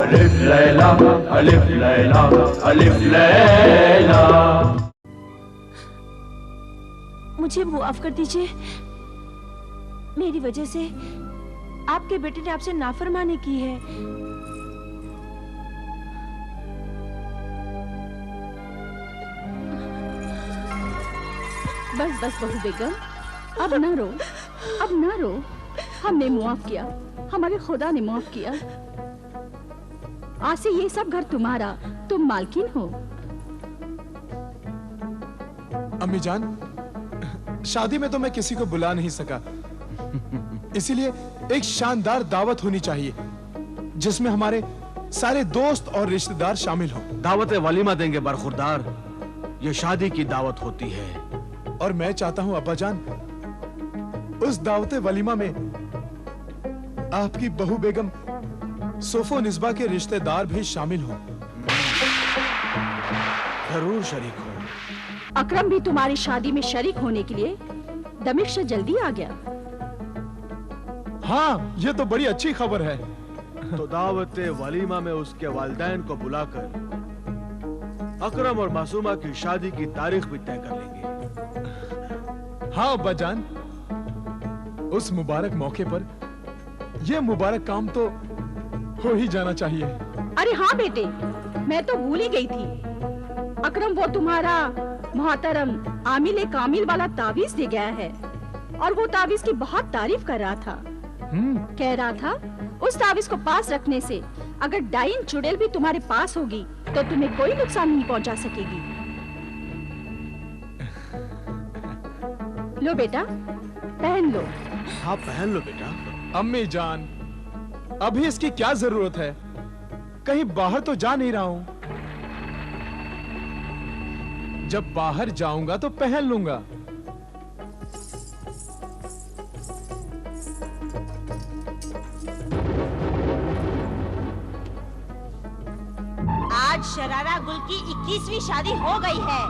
अलिफ लैला, अलिफ लैला, अलिफ लैला। मुझे माफ कर दीजिए, मेरी वजह से आपके बेटे ने आपसे नाफरमानी की है। बस बस बहू बेगम, अब ना रो, अब ना रो। हमने मुआफ किया, हमारे खुदा ने मुआफ किया। आज से ये सब घर तुम्हारा, तुम मालकिन हो। अम्मी जान, शादी में तो मैं किसी को बुला नहीं सका, इसीलिए एक शानदार दावत होनी चाहिए जिसमें हमारे सारे दोस्त और रिश्तेदार शामिल हों। दावत वलीमा देंगे बरखुरदार, ये शादी की दावत होती है। और मैं चाहता हूं अब्बा जान, उस दावत वलीमा में आपकी बहू बेगम सोफो निस्बा के रिश्तेदार भी शामिल हों। जरूर शरीक हो। अकरम भी तुम्हारी शादी में शरीक होने के लिए दमिश्क से जल्दी आ गया। हाँ, ये तो बड़ी अच्छी खबर है। तो दावत वलीमा में उसके वालिदैन को बुलाकर अकरम और मासूमा की शादी की तारीख भी तय कर लेंगे। हाँ अब्बा जान, उस मुबारक मौके पर यह मुबारक काम तो हो ही जाना चाहिए। अरे हाँ बेटे, मैं तो भूल ही गई थी। अकरम वो तुम्हारा मोहतरम आमिल कामिल वाला तावीज दे गया है और वो तावीज की बहुत तारीफ कर रहा था। कह रहा था उस तावीज को पास रखने से अगर डाइन चुड़ैल भी तुम्हारे पास होगी तो तुम्हें कोई नुकसान नहीं पहुंचा सकेगी। लो बेटा, पहन लो। हाँ पहन लो बेटा। अम्मी जान, अभी इसकी क्या जरूरत है? कहीं बाहर तो जा नहीं रहा हूं। जब बाहर जाऊंगा तो पहन लूंगा। आज शरारा गुल की 21वीं शादी हो गई है।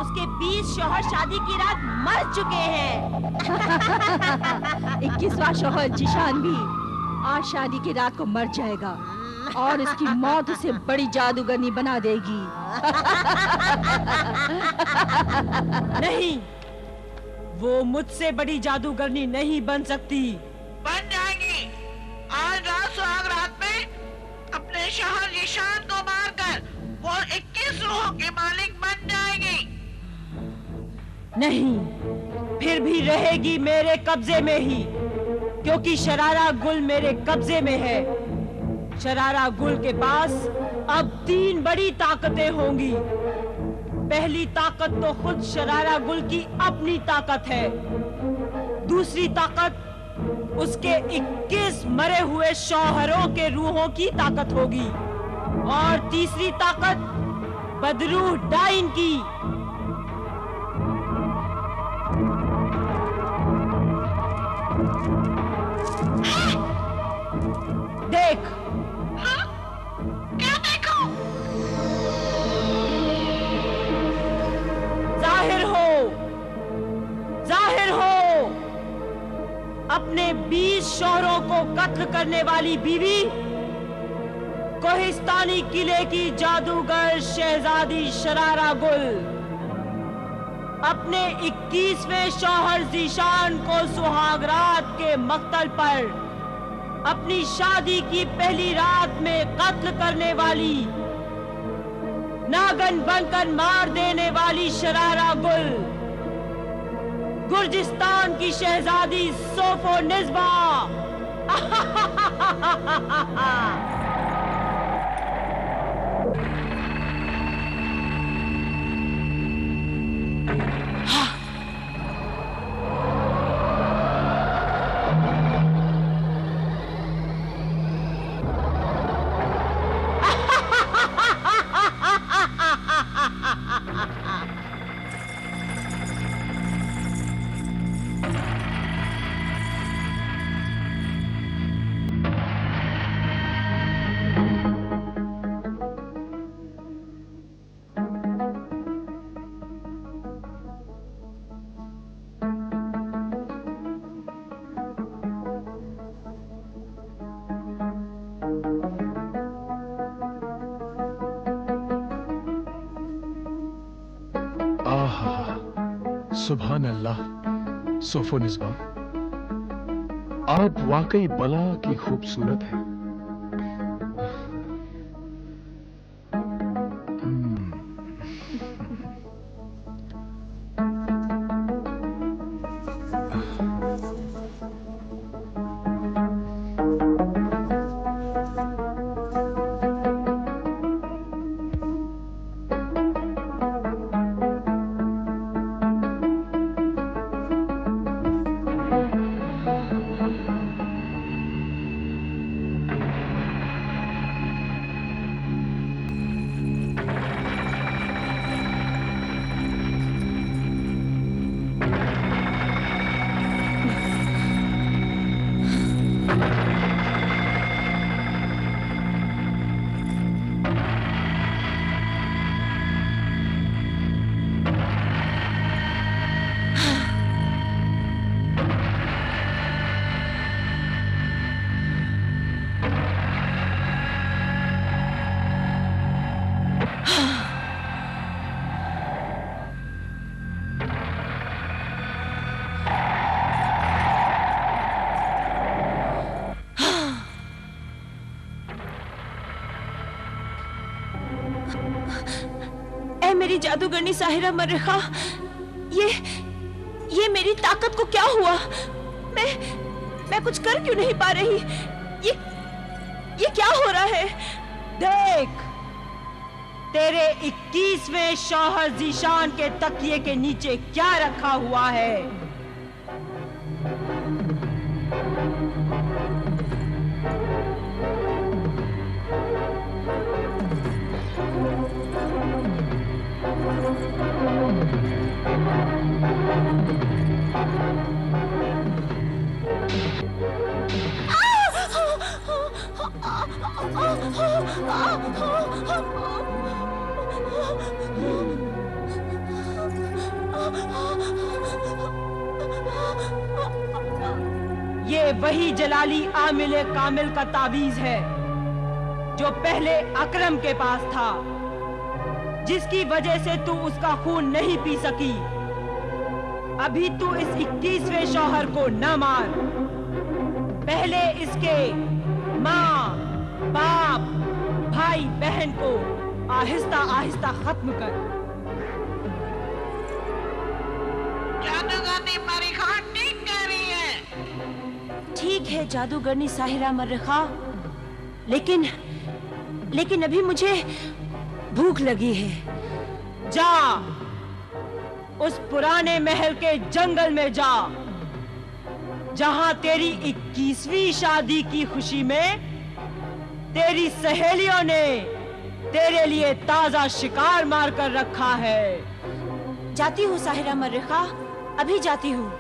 उसके 20 शौहर शादी की रात मर चुके हैं। 21वां शौहर जिशान भी आज शादी की रात को मर जाएगा और इसकी मौत उसे बड़ी जादूगरनी बना देगी। नहीं, वो मुझसे बड़ी जादूगरनी नहीं बन सकती। बन जाएंगी। आज रात सुहाग रात में अपने शौहर जिशान को मारकर वो 21 रूहों की मालिक बन जाएगी। नहीं, फिर भी रहेगी मेरे कब्जे में ही, क्योंकि शरारा गुल मेरे कब्जे में है। शरारा गुल के पास अब 3 बड़ी ताकतें होंगी। पहली ताकत तो खुद शरारा गुल की अपनी ताकत है। दूसरी ताकत उसके 21 मरे हुए शौहरों के रूहों की ताकत होगी और तीसरी ताकत बदरूह डाइन की। देख। हाँ? क्या देखो? जाहिर हो अपने 20 शौहरों को कत्ल करने वाली बीवी, कोहिस्तानी किले की जादूगर शहजादी शरारा गुल, अपने 21वें शौहर ज़ीशान को सुहागरात के मक्तल पर अपनी शादी की पहली रात में कत्ल करने वाली, नागन बनकर मार देने वाली शरारा गुल, गुर्जिस्तान की शहजादी सोफो निस्बा। सुभान अल्लाह। सोफो निस्बा, आप वाकई बला की खूबसूरत है। ऐ मेरी जादूगरनी साहिरा मर्रिखा, ये मेरी ताकत को क्या हुआ? मैं कुछ कर क्यों नहीं पा रही? ये क्या हो रहा है? देख, तेरे 21वें शौहर जीशान के तकिए के नीचे क्या रखा हुआ है? ये वही जलाली आमिले कामिल का तावीज है जो पहले अकरम के पास था, जिसकी वजह से तू उसका खून नहीं पी सकी। अभी तू इस 21वें शौहर को न मार, पहले इसके माँ, बाप, भाई, बहन को आहिस्ता आहिस्ता खत्म कर। जादूगरनी मर्रिखा ठीक कह रही है। ठीक है जादूगरनी साहिरा मर्रिखा, लेकिन अभी मुझे भूख लगी है। जा उस पुराने महल के जंगल में जा, जहां तेरी 21वीं शादी की खुशी में तेरी सहेलियों ने तेरे लिए ताजा शिकार मार कर रखा है। जाती हूँ साहिरा मर्रिखा, अभी जाती हूँ।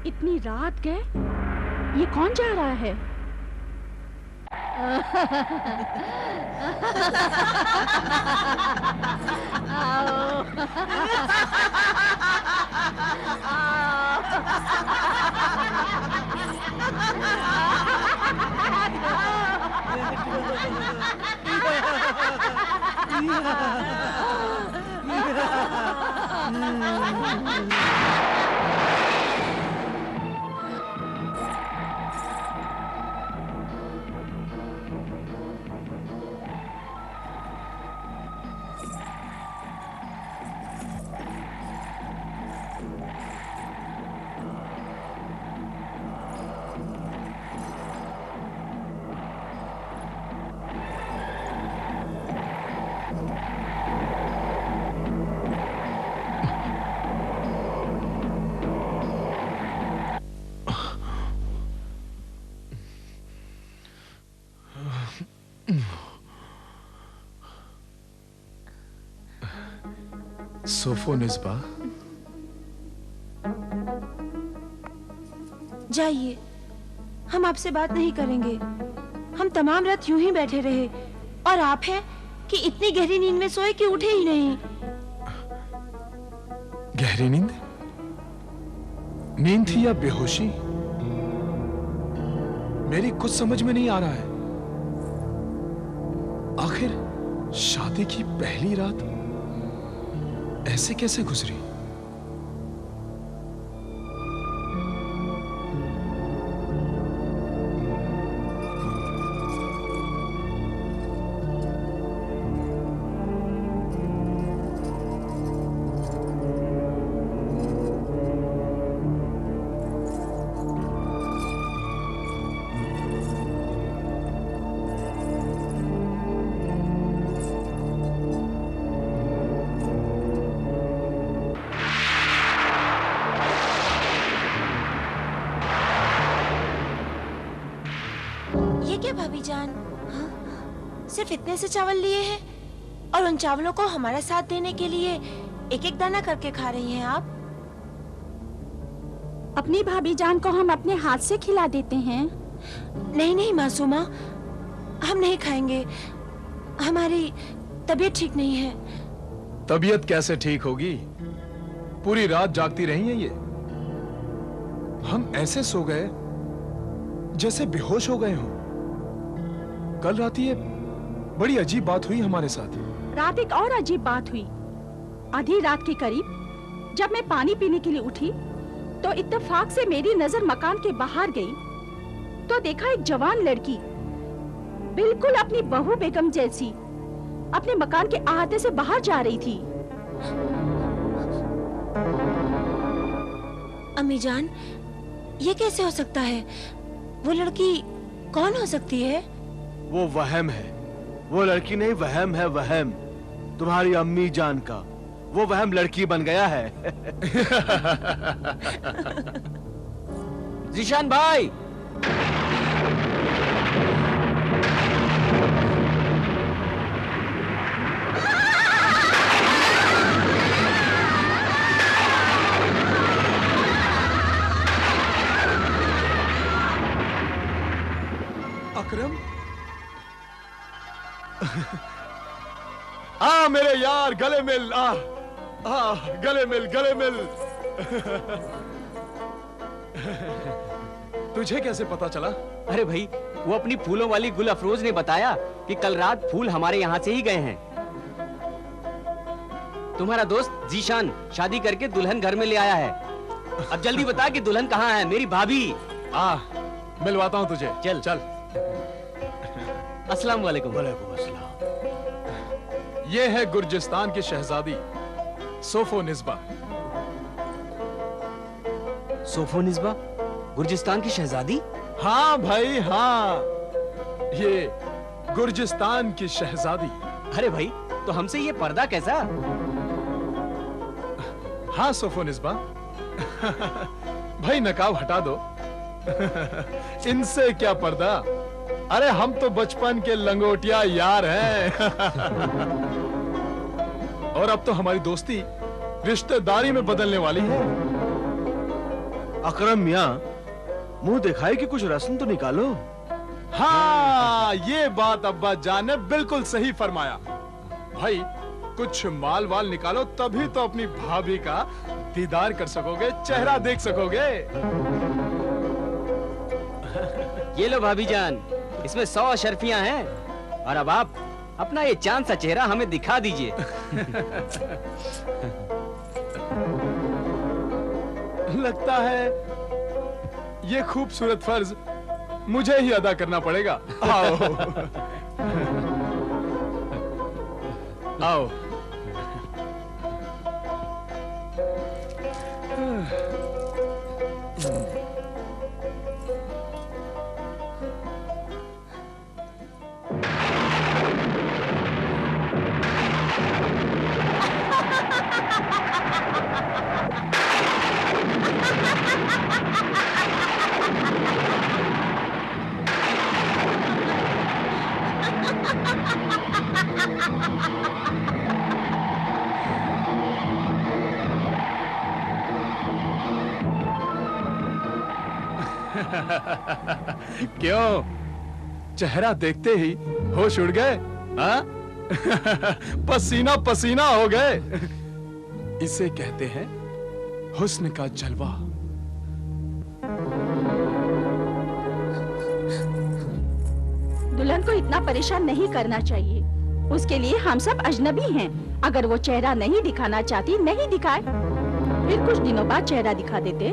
इतनी रात गए, ये कौन जा रहा है? सोफो निस्बा, जाइए, हम आपसे बात नहीं करेंगे। हम तमाम रात यूं ही बैठे रहे और आप हैं कि इतनी गहरी नींद में सोए कि उठे ही नहीं। गहरी नींद? नींद थी या बेहोशी? मेरी कुछ समझ में नहीं आ रहा है। आखिर शादी की पहली रात ऐसे कैसे गुजरी? ये क्या भाभी जान? हाँ? सिर्फ इतने से चावल लिए हैं और उन चावलों को हमारा साथ देने के लिए एक एक दाना करके खा रही हैं आप। अपनी भाभी जान को हम अपने हाथ से खिला देते हैं। नहीं नहीं मासूमा, हम नहीं खाएंगे। हमारी तबीयत ठीक नहीं है। तबीयत कैसे ठीक होगी? पूरी रात जागती रही हैं ये। हम ऐसे सो गए जैसे बेहोश हो गए हों। कल रात ये बड़ी अजीब बात हुई हमारे साथ। रात एक और अजीब बात हुई। आधी रात के करीब जब मैं पानी पीने के लिए उठी तो इत्तेफाक से मेरी नजर मकान के बाहर गई तो देखा एक जवान लड़की बिल्कुल अपनी बहू बेगम जैसी अपने मकान के अहाते से बाहर जा रही थी। अम्मी जान, ये कैसे हो सकता है? वो लड़की कौन हो सकती है? वो वहम है। वो लड़की नहीं, वहम है, वहम। तुम्हारी अम्मी जान का वो वहम लड़की बन गया है। जीशान भाई, अकरम, आ मेरे यार, गले मिल। गले मिल, गले मिल। तुझे कैसे पता चला? अरे भाई, वो अपनी फूलों वाली गुल अफरोज ने बताया कि कल रात फूल हमारे यहाँ से ही गए हैं। तुम्हारा दोस्त जीशान शादी करके दुल्हन घर में ले आया है। अब जल्दी बता कि दुल्हन कहाँ है? मेरी भाभी। मिलवाता हूँ तुझे। चल चल। अस्सलाम वालेकुम। वालेकुम अस्सलाम। ये है गुर्जिस्तान की शहजादी सोफो निस्बा। सोफो निस्बा? गुर्जिस्तान की शहजादी? हाँ भाई हाँ, ये गुर्जिस्तान की शहजादी। अरे भाई, तो हमसे ये पर्दा कैसा? हाँ सोफो निस्बा। भाई नकाब हटा दो। इनसे क्या पर्दा? अरे हम तो बचपन के लंगोटिया यार हैं। और अब तो हमारी दोस्ती रिश्तेदारी में बदलने वाली है। अकरम मियां, मुंह दिखाए कि कुछ रस्म तो निकालो। हाँ, ये बात अब्बा जान ने बिल्कुल सही फरमाया। भाई कुछ माल वाल निकालो, तभी तो अपनी भाभी का दीदार कर सकोगे, चेहरा देख सकोगे। ये लो भाभी जान, इसमें 100 अशरफियां हैं और अब आप अपना ये चांद सा चेहरा हमें दिखा दीजिए। लगता है ये खूबसूरत फर्ज मुझे ही अदा करना पड़ेगा। आओ आओ। क्यों, चेहरा देखते ही होश उड़ गए? हाँ? पसीना पसीना हो गए। इसे कहते हैं हुस्न का जलवा। दुल्हन को इतना परेशान नहीं करना चाहिए। उसके लिए हम सब अजनबी हैं। अगर वो चेहरा नहीं दिखाना चाहती, नहीं दिखाए, फिर कुछ दिनों बाद चेहरा दिखा देते।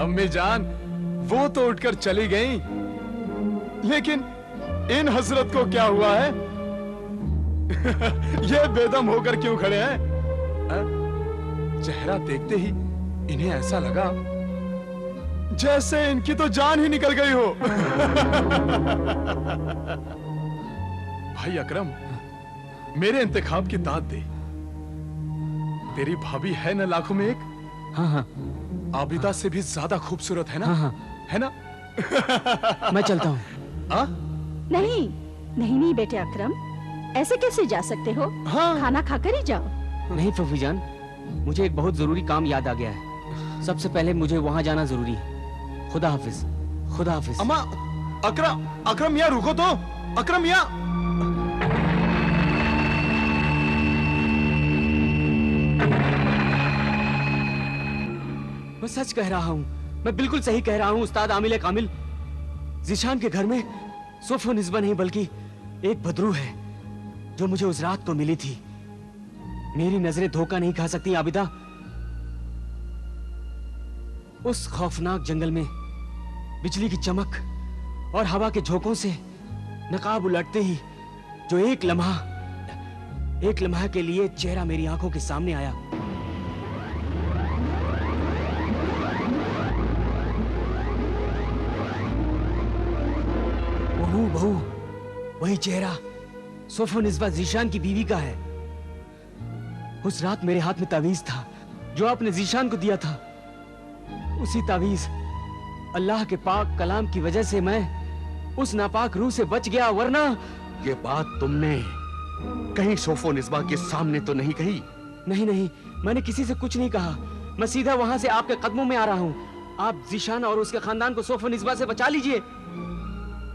अम्मी जान, वो तो उठकर चली गईं, लेकिन इन हजरत को क्या हुआ है? ये बेदम होकर क्यों खड़े हैं? चेहरा देखते ही इन्हें ऐसा लगा जैसे इनकी तो जान ही निकल गई हो। भाई अकरम, मेरे इंतखाब की दाद दे। तेरी भाभी है ना लाखों में एक? हाँ हाँ। आबिदा से भी ज्यादा खूबसूरत है ना? हाँ हाँ। है ना? मैं चलता हूँ। नहीं नहीं नहीं बेटे अकरम, ऐसे कैसे जा सकते हो? हाँ। खाना खाकर ही जाओ। नहीं फूफी जान, मुझे एक बहुत जरूरी काम याद आ गया है। सबसे पहले मुझे वहाँ जाना जरूरी है। खुदा हाफिज। खुदा हाफिज। अम्मा, अकरम यहाँ रुको तो। अकरम यहाँ। मैं सच कह रहा हूँ, मैं बिल्कुल सही कह रहा हूँ उस्ताद आमिल कामिल। ज़ीशान के घर में सिर्फ निस्बा नहीं बल्कि एक बदरू है जो मुझे उस रात को मिली थी। मेरी नजरें धोखा नहीं खा सकती आबिदा। उस खौफनाक जंगल में बिजली की चमक और हवा के झोंकों से नकाब उलटते ही जो एक लम्हा के लिए चेहरा मेरी आंखों के सामने आया, बहू वही चेहरा सोफो निस्बा ज़ीशान की बीवी का है। उस रात मेरे हाथ में तावीज था जो आपने ज़ीशान को दिया था। उसी तावीज अल्लाह के पाक कलाम की वजह से मैं उस नापाक रूह से बच गया, वरना। ये बात तुमने कहीं सोफो निस्बा के सामने तो नहीं कही? नहीं नहीं, मैंने किसी से कुछ नहीं कहा। मैं सीधा वहां से आपके कदमों में आ रहा हूँ। आप ज़ीशान और उसके खानदान को सोफो निस्बा से बचा लीजिए।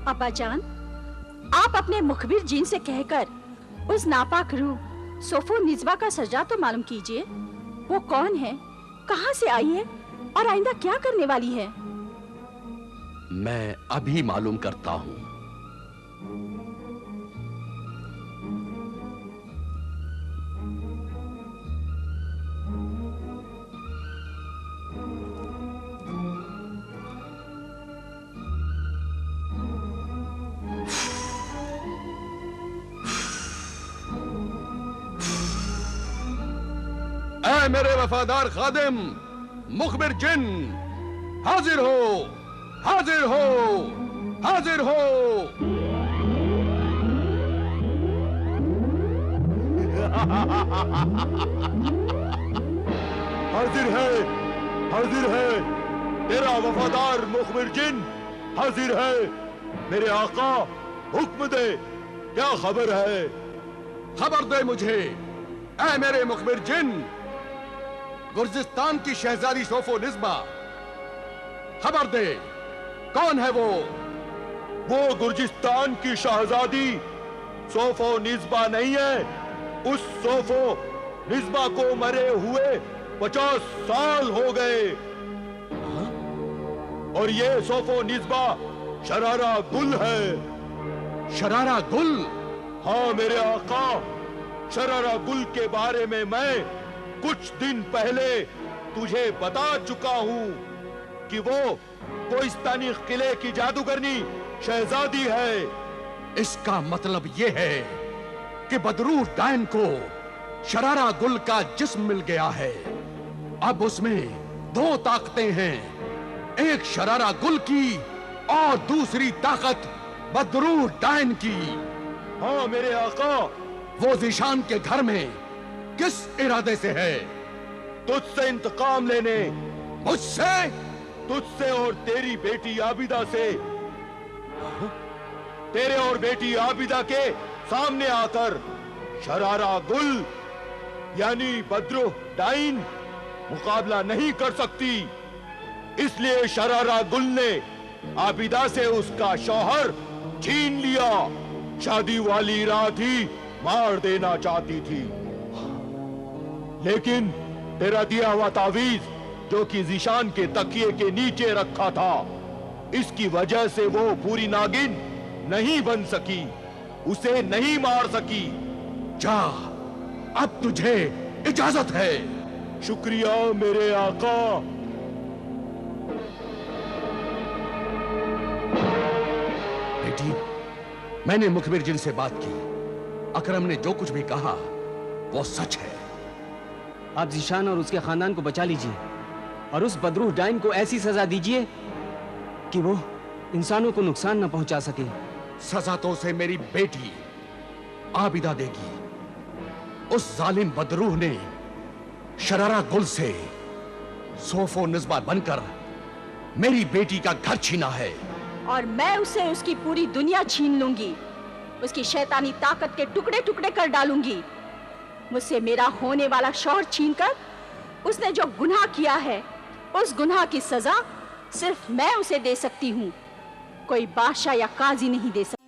अब्बा जान, आप अपने मुखबिर जीन से कहकर उस नापाक रूह सोफो निस्बा का सजा तो मालूम कीजिए। वो कौन है, कहां से आई है और आइंदा क्या करने वाली है? मैं अभी मालूम करता हूं। ऐ मेरे वफादार खादिम मुखबिर जिन, हाजिर हो, हाजिर हो, हाजिर हो। हाजिर है, हाजिर है, तेरा वफादार मुखबिर जिन हाजिर है। मेरे आका, हुक्म दे, क्या खबर है? खबर दे मुझे, ऐ मेरे मुखबिर जिन। गुर्जिस्तान की शहजादी सोफो निस्बा, खबर दे, कौन है वो? वो गुर्जिस्तान की शहजादी सोफो निस्बा नहीं है। उस सोफो निस्बा को मरे हुए 50 साल हो गए। और ये सोफो निस्बा शरारा गुल है। शरारा गुल? हाँ मेरे आका, शरारा गुल के बारे में मैं कुछ दिन पहले तुझे बता चुका हूँ कि वो कोहिस्तानी किले की जादूगरनी शहजादी है। इसका मतलब ये है कि बदरू डायन को शरारा गुल का जिस्म मिल गया है। अब उसमें दो ताकतें हैं, एक शरारा गुल की और दूसरी ताकत बदरू डायन की। हाँ मेरे आका। वो ज़ीशान के घर में किस इरादे से है? तुझसे इंतकाम लेने। मुझसे? तुझसे और तेरी बेटी आबिदा से। तेरे और बेटी आबिदा के सामने आकर शरारा गुल यानी बद्रुह डाइन मुकाबला नहीं कर सकती। इसलिए शरारा गुल ने आबिदा से उसका शौहर छीन लिया। शादी वाली रात ही मार देना चाहती थी, लेकिन तेरा दिया हुआ तावीज जो कि जीशान के तकिए के नीचे रखा था, इसकी वजह से वो पूरी नागिन नहीं बन सकी, उसे नहीं मार सकी। जा, अब तुझे इजाजत है। शुक्रिया मेरे आका। बेटी, मैंने मुखबिर जिन से बात की। अकरम ने जो कुछ भी कहा वो सच है। आप जीशान और उसके खानदान को बचा लीजिए और उस बदरूह डाइन को ऐसी सजा दीजिए कि वो इंसानों को नुकसान न पहुंचा सके। सजा तो उसे मेरी बेटी आबिदा देगी। उस जालिम बदरूह ने शरारा गुल से सोफो निस्बा बनकर मेरी बेटी का घर छीना है, और मैं उसे उसकी पूरी दुनिया छीन लूंगी, उसकी शैतानी ताकत के टुकड़े टुकड़े कर डालूंगी। मुझसे मेरा होने वाला शौहर छीनकर उसने जो गुनाह किया है, उस गुनाह की सजा सिर्फ मैं उसे दे सकती हूँ, कोई बादशाह या काजी नहीं दे सकता।